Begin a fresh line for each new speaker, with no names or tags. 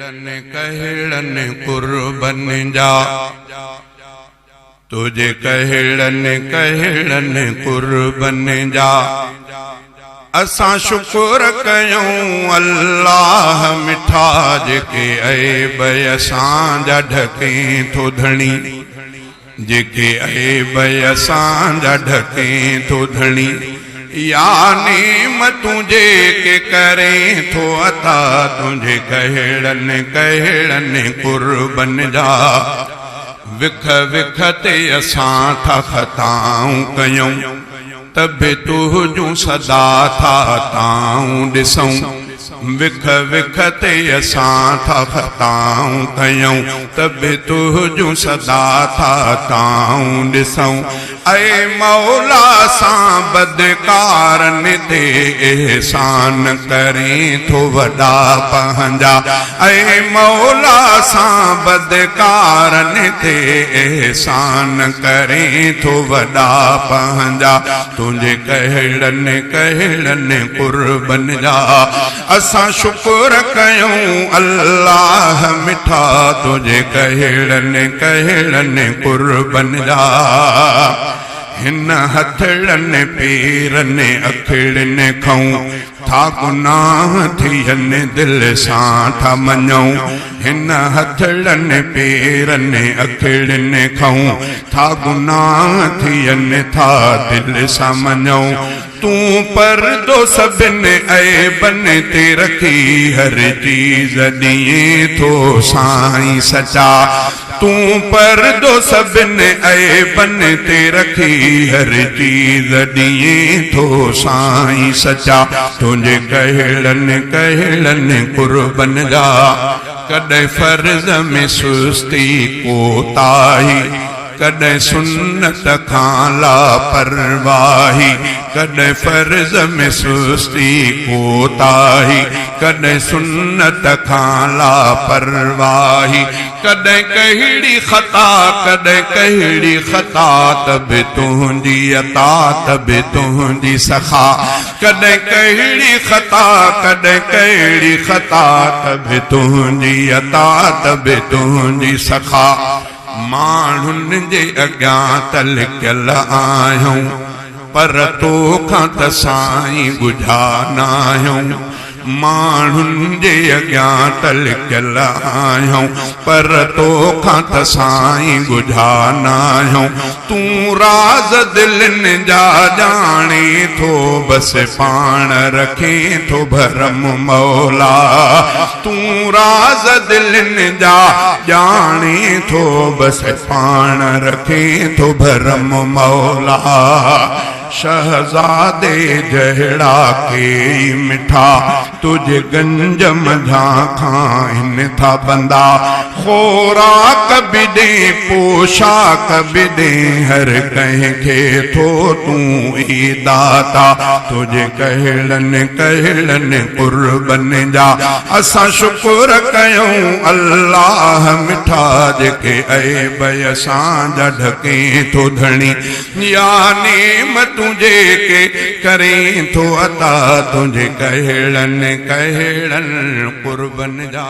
कहड़न कुर्बन जा तुझे कहड़न कुर्बन जा असां शुक्र कयूं अल्लाह मिठा जेके ऐब असांजा ढकें थो धणी जेके ऐब असांजा ढकें थो धणी या नेमतूं जेके करें थो अता तुझे कहड़न कुर्बन जा विख विख ते असां था ख़ताऊं कयूं तब तुझूं सदा था ताऊं ॾिसूं विख विख ते असां था ख़ताऊं कयूं तब तुझूं सदा था ताऊं ॾिसूं ऐ मौला सां बदकारन ते एहसान करें थो वॾा पंहिंजा ऐ मौला सां बदकारन ते एहसान करें थो वॾा पंहिंजा तुझे कहड़न कुर्बन जा असां शुक्र कयूं अल्लाह मिठा तुझे कहड़न कुर्बन जा हिन हथड़न पेरन अखड़न खाऊं था गुनाह थियन दिल सां था मञूं हिन हथड़न पेरन अखड़न खाऊं था गुनाह थियन था दिल सां मञूं तूं पर्दो सभिन ऐबन ते रखी हर चीज ॾिए थो साईं सचा तूं पर्दो सभिन ऐबन ते रखी हर चीज ॾिए थो साईं सचा तुझे कहड़न कुर्बन जा कॾहिं फर्ज में सुस्ती कोताही कॾहिं सुन्नत खां लापरवाही कॾहिं फर्ज में सुस्ती कोताही कॾहिं सुन्नत खां लापरवाही कॾहिं कहिड़ी ख़ता कॾहिं कहिड़ी ख़ता तब तुंहिंजी अता तब तुंहिंजी सखा कॾहिं कहिड़ी ख़ता कॾहिं कहिड़ी ख़ता तब तुंहिंजी अता तब तुंहिंजी सखा माण्हुनि जे अॻियां तलिकियल आहियूं पर तोखां त साईं ॻुझा न आहियूं माण्हुनि जे अॻियां तलिकियल आहियूं पर तोखां त साईं ॻुझा न आहियूं तूं राज़ दिलनि जा ॼाणे थो बसि पाण रखें थो भरम मौला तूं राज़ दिलनि जा ॼाणे थो बसि पाण रखें थो भरम मौला शहजादे जहिड़ा के मिठा तुझे गंज मझा खाइन था बंदा खोराक बि दे पोशाक बि दे हर कंहिंखे थो तूं ई दाता तुझे कहड़न कुर्बन जा असां शुक्र कयूं अल्लाह मिठा जेके ऐब असांजा ढकें थो धणी या नेमत तुझे के करें थो अता तुझे कहड़न कुर्बन जा।